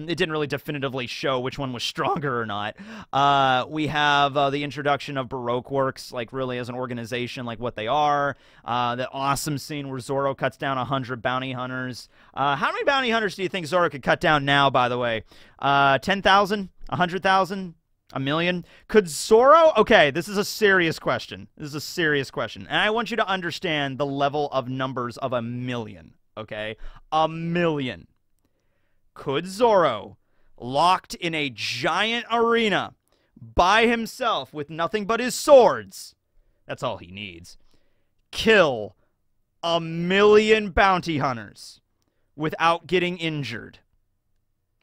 [SPEAKER 1] it didn't really definitively show which one was stronger or not. We have the introduction of Baroque Works, like really as an organization, like what they are. The awesome scene where Zoro cuts down 100 bounty hunters. How many bounty hunters do you think Zoro could cut down now, by the way? 10,000? 100,000? A million? Could Zoro... Okay, this is a serious question. This is a serious question. And I want you to understand the level of numbers of a million, okay? A million. Could Zoro, locked in a giant arena by himself with nothing but his swords, that's all he needs, kill a million bounty hunters without getting injured?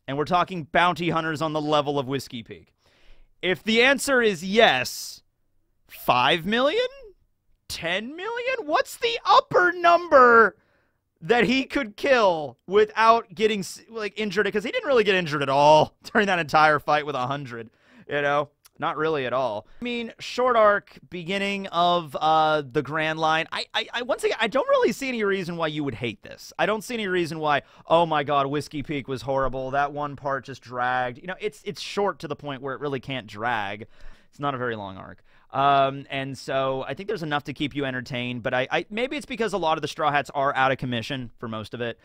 [SPEAKER 1] And we're talking bounty hunters on the level of Whiskey Peak. If the answer is yes, 5 million? 10 million? What's the upper number that he could kill without getting, like, injured? Because he didn't really get injured at all during that entire fight with 100, you know? Not really at all. I mean, short arc, beginning of the Grand Line. Once again, I don't really see any reason why you would hate this. I don't see any reason why, oh my god, Whiskey Peak was horrible. That one part just dragged. You know, it's short to the point where it really can't drag. It's not a very long arc. And so I think there's enough to keep you entertained, but maybe it's because a lot of the Straw Hats are out of commission for most of it.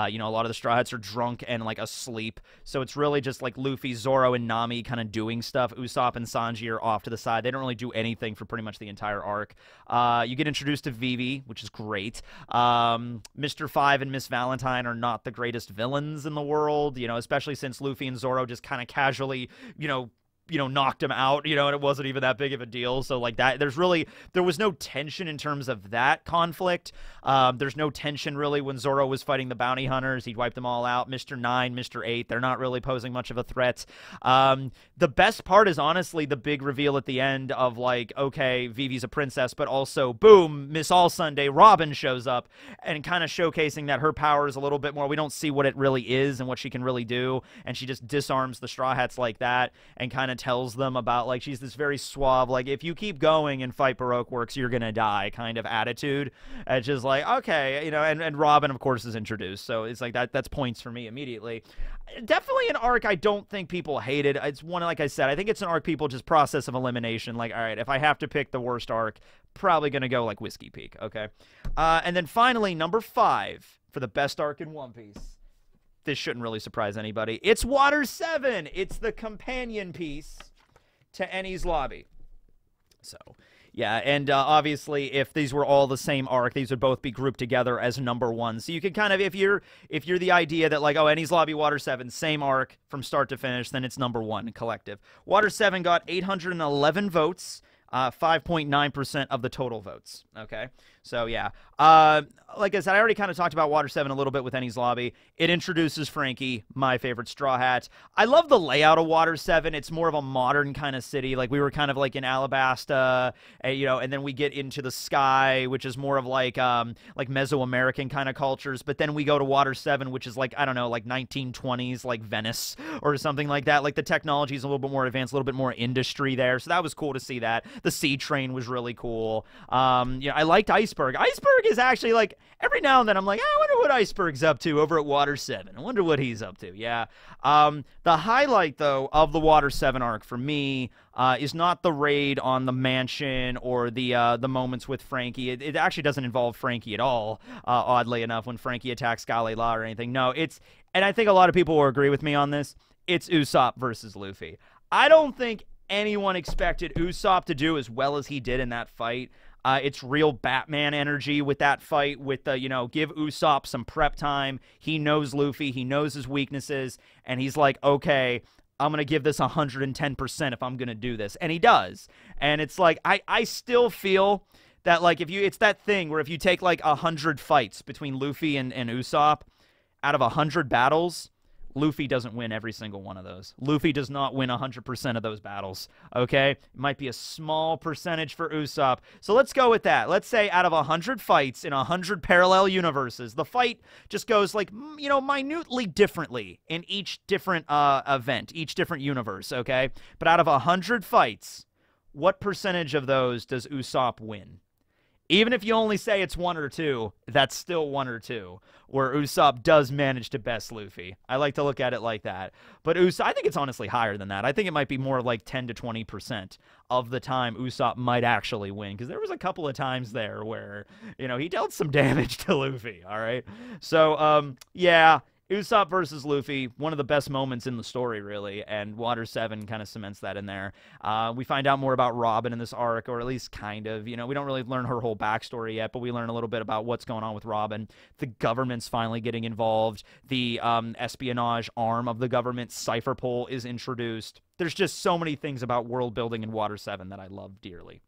[SPEAKER 1] You know, a lot of the Straw Hats are drunk and, like, asleep, so it's really just, like, Luffy, Zoro, and Nami kind of doing stuff. Usopp and Sanji are off to the side. They don't really do anything for pretty much the entire arc. You get introduced to Vivi, which is great. Mr. Five and Miss Valentine are not the greatest villains in the world, you know, especially since Luffy and Zoro just kind of casually, you know, knocked him out, you know, and it wasn't even that big of a deal. So, like, that, there was no tension in terms of that conflict. There's no tension, really, when Zoro was fighting the bounty hunters. He'd wipe them all out. Mr. 9, Mr. 8, they're not really posing much of a threat. The best part is, honestly, the big reveal at the end of, like, okay, Vivi's a princess, but also, boom, Miss All Sunday, Robin shows up, and kind of showcasing that her power is a little bit more, we don't see what it really is and what she can really do, and she just disarms the Straw Hats like that, and kind of tells them about, like, she's this very suave, like, if you keep going and fight Baroque Works, you're gonna die kind of attitude. It's just like, okay, you know, and Robin, of course, is introduced, so it's like that's points for me immediately. Definitely an arc I don't think people hated. It's one, like I said, I think it's an arc people just process of elimination, like, all right, if I have to pick the worst arc, probably gonna go, like, Whiskey Peak, okay? And then finally, number 5 for the best arc in One Piece. This shouldn't really surprise anybody. It's Water 7. It's the companion piece to Enies Lobby. So, yeah, and obviously, if these were all the same arc, these would both be grouped together as number 1. So you could kind of, if you're the idea that, like, oh, Enies Lobby, Water 7, same arc from start to finish, then it's number 1 collective. Water 7 got 811 votes. 5.9% of the total votes, okay? So, yeah. Like I said, I already kind of talked about Water 7 a little bit with Enies Lobby. It introduces Frankie, my favorite Straw Hat. I love the layout of Water 7. It's more of a modern kind of city. Like, we were kind of, like, in Alabasta, you know, and then we get into the sky, which is more of, like Mesoamerican kind of cultures. But then we go to Water 7, which is, like, I don't know, like 1920s, like Venice or something like that. Like, the technology is a little bit more advanced, a little bit more industry there. So that was cool to see that. The sea train was really cool. You know, I liked Iceberg. Iceberg is actually, like, every now and then I'm like, I wonder what Iceberg's up to over at Water 7. I wonder what he's up to. Yeah. The highlight, though, of the Water 7 arc for me is not the raid on the mansion or the moments with Frankie. It actually doesn't involve Frankie at all, oddly enough, when Frankie attacks Galila or anything. No, and I think a lot of people will agree with me on this, it's Usopp versus Luffy. I don't think anyone expected Usopp to do as well as he did in that fight. It's real Batman energy with that fight, with the, you know, give Usopp some prep time. He knows Luffy, he knows his weaknesses, and he's like, okay, I'm going to give this 110% if I'm going to do this. And he does. And it's like, I still feel that, like, it's that thing where if you take, like, 100 fights between Luffy and Usopp, out of 100 battles, Luffy doesn't win every single one of those. Luffy does not win 100% of those battles, okay? It might be a small percentage for Usopp. So let's go with that. Let's say out of 100 fights in 100 parallel universes, the fight just goes, like, you know, minutely differently in each different event, each different universe, okay? But out of 100 fights, what percentage of those does Usopp win? Even if you only say it's 1 or 2, that's still 1 or 2, where Usopp does manage to best Luffy. I like to look at it like that. But I think it's honestly higher than that. I think it might be more like 10 to 20% of the time Usopp might actually win, because there was a couple of times there where, you know, he dealt some damage to Luffy, all right? So, yeah, Usopp versus Luffy, one of the best moments in the story, really, and Water 7 kind of cements that in there. We find out more about Robin in this arc, or at least kind of. You know, we don't really learn her whole backstory yet, but we learn a little bit about what's going on with Robin. The government's finally getting involved. The espionage arm of the government, Cypher Pole, is introduced. There's just so many things about world building in Water 7 that I love dearly.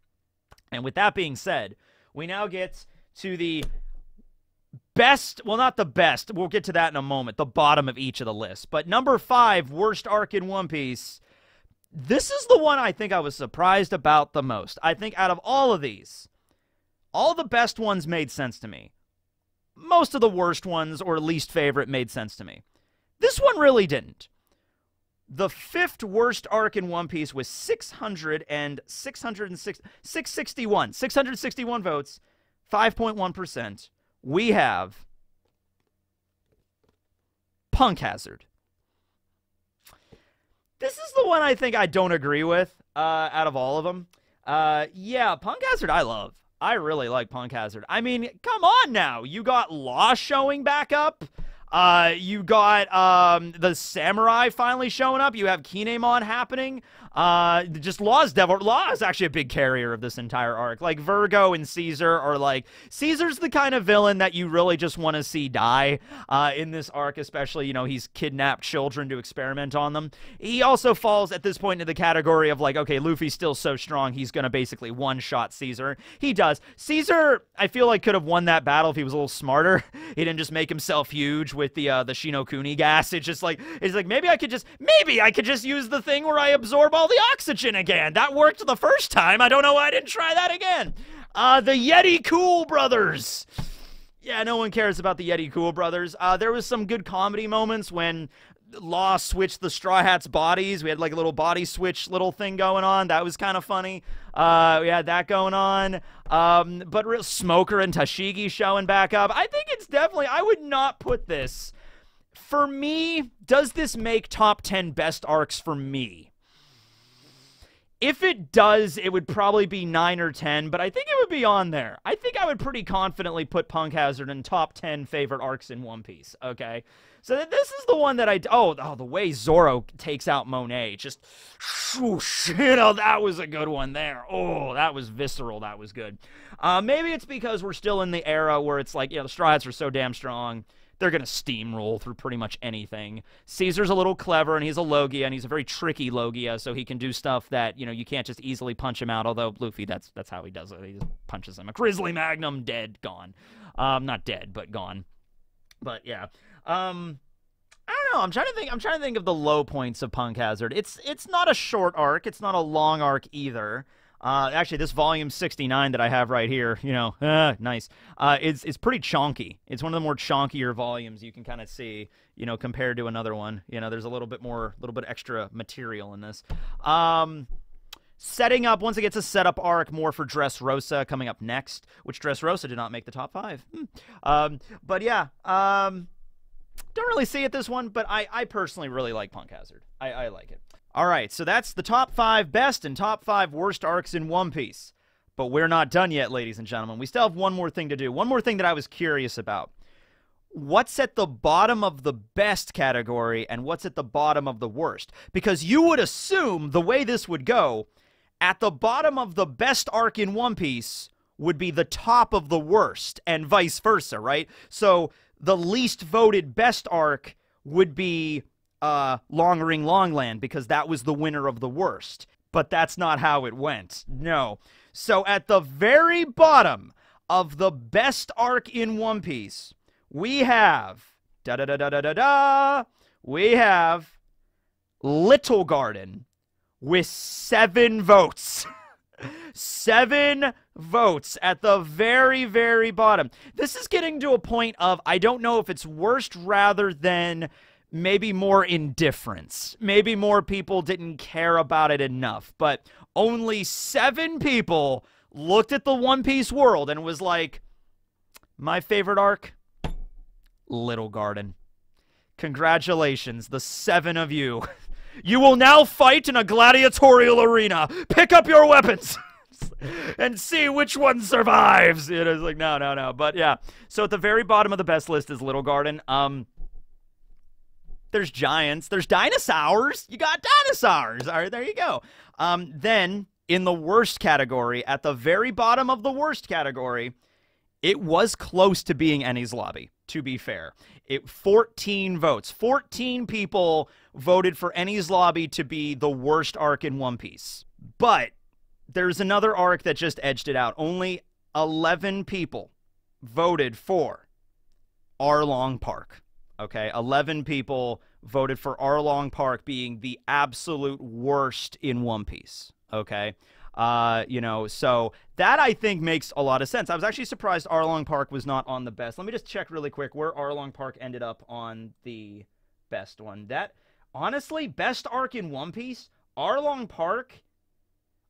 [SPEAKER 1] And with that being said, we now get to the best, well, not the best, we'll get to that in a moment, the bottom of each of the lists. But number 5, worst arc in One Piece, this is the one I think I was surprised about the most. I think out of all of these, all the best ones made sense to me. Most of the worst ones, or least favorite, made sense to me. This one really didn't. The 5th worst arc in One Piece was 661 votes, 5.1%. We have Punk Hazard. This is the one I think I don't agree with out of all of them. Yeah, Punk Hazard I love. I really like Punk Hazard. I mean, come on now. You got Law showing back up. You got the Samurai finally showing up. You have Kinemon happening. Just Law's devil. Law is actually a big carrier of this entire arc. Like, Virgo and Caesar are like... Caesar's the kind of villain that you really just want to see die in this arc, especially, you know, he's kidnapped children to experiment on them. He also falls at this point into the category of, like, okay, Luffy's still so strong, he's going to basically one-shot Caesar. He does. Caesar, I feel like, could have won that battle if he was a little smarter. He didn't just make himself huge with the Shinokuni gas. It's just like, maybe I could just use the thing where I absorb all the oxygen again. That worked the first time. I don't know why I didn't try that again. The Yeti Cool Brothers. Yeah, no one cares about the Yeti Cool Brothers. There was some good comedy moments when Law switched the Straw Hats' bodies. We had like a little body switch little thing going on. That was kind of funny. We had that going on. But Smoker and Tashigi showing back up. I think it's definitely, I would not put this. For me, does this make top 10 best arcs for me? If it does, it would probably be 9 or 10, but I think it would be on there. I think I would pretty confidently put Punk Hazard in top 10 favorite arcs in One Piece, okay? So this is the one that oh, the way Zoro takes out Monet, just, whoosh, you know, that was a good one there. Oh, that was visceral, that was good. Maybe it's because we're still in the era where it's like, you know, the Straw Hats are so damn strong. They're going to steamroll through pretty much anything. Caesar's a little clever, and he's a Logia, and he's a very tricky Logia, so he can do stuff that, you know, you can't just easily punch him out, although Luffy, that's how he does it. He just punches him. A Grizzly Magnum, dead, gone. Not dead, but gone. But, yeah. I don't know. I'm trying to think of the low points of Punk Hazard. It's not a short arc. It's not a long arc either. Actually, this volume 69 that I have right here, you know, nice, is pretty chonky. It's one of the more chonkier volumes you can kind of see, you know, compared to another one. You know, there's a little bit extra material in this. Setting up, once it gets a setup arc, more for Dressrosa coming up next, which Dressrosa did not make the top 5. But yeah, don't really see it this one, but I personally really like Punk Hazard. I like it. All right, so that's the top 5 best and top 5 worst arcs in One Piece. But we're not done yet, ladies and gentlemen. We still have one more thing to do. One more thing that I was curious about. What's at the bottom of the best category and what's at the bottom of the worst? Because you would assume the way this would go, at the bottom of the best arc in One Piece would be the top of the worst and vice versa, right? So the least voted best arc would be Long Ring Longland, because that was the winner of the worst. But that's not how it went. No. So at the very bottom of the best arc in One Piece, we have we have Little Garden with 7 votes. 7 votes at the very, very bottom. This is getting to a point of, I don't know if it's worst rather than maybe more indifference. Maybe more people didn't care about it enough, but only 7 people looked at the One Piece world and was like, my favorite arc? Little Garden. Congratulations, the 7 of you. You will now fight in a gladiatorial arena. Pick up your weapons and see which one survives. It is like, no. But yeah, so at the very bottom of the best list is Little Garden. There's giants. There's dinosaurs. You got dinosaurs. All right, there you go. Then, in the worst category, at the very bottom of the worst category, it was close to being Enies Lobby, to be fair. 14 votes. 14 people voted for Enies Lobby to be the worst arc in One Piece. But there's another arc that just edged it out. Only 11 people voted for Arlong Park. Okay, 11 people voted for Arlong Park being the absolute worst in One Piece. Okay, you know, so that I think makes a lot of sense. I was actually surprised Arlong Park was not on the best. Let me just check really quick where Arlong Park ended up on the best one. That, honestly, best arc in One Piece, Arlong Park,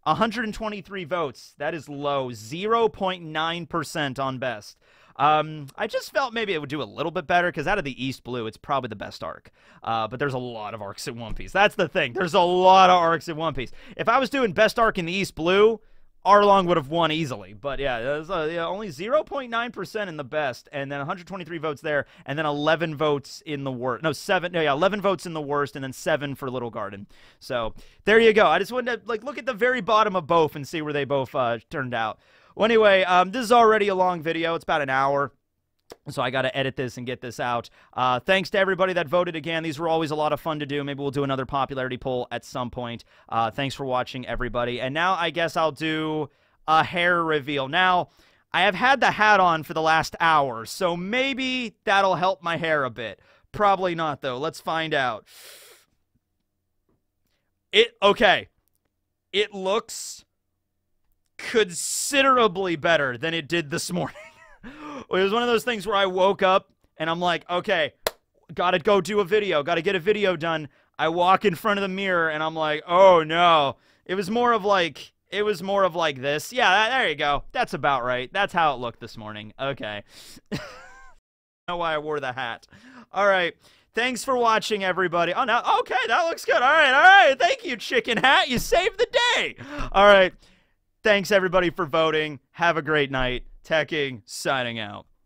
[SPEAKER 1] 123 votes. That is low, 0.9% on best. I just felt maybe it would do a little bit better because out of the East Blue, it's probably the best arc. But there's a lot of arcs in One Piece. That's the thing. There's a lot of arcs in One Piece. If I was doing best arc in the East Blue, Arlong would have won easily. But yeah, there's only 0.9% in the best, and then 123 votes there, and then 11 votes in the worst. No, 11 votes in the worst, and then 7 for Little Garden. So there you go. I just wanted to look at the very bottom of both and see where they both turned out. Well, anyway, this is already a long video. It's about an hour, so I got to edit this and get this out. Thanks to everybody that voted again. These were always a lot of fun to do. Maybe we'll do another popularity poll at some point. Thanks for watching, everybody. And now I guess I'll do a hair reveal. Now, I have had the hat on for the last hour, so maybe that'll help my hair a bit. Probably not, though. Let's find out. Okay. It looks considerably better than it did this morning. It was one of those things where I woke up and I'm like, okay, gotta go do a video, gotta get a video done. I walk in front of the mirror and I'm like, oh no. It was more of like this. Yeah, there you go. That's about right. That's how it looked this morning. Okay. I know why I wore the hat. All right. Thanks for watching, everybody. Oh, no. Okay, that looks good. All right. Thank you, Chicken Hat. You saved the day. All right. Thanks, everybody, for voting. Have a great night. Teching, signing out.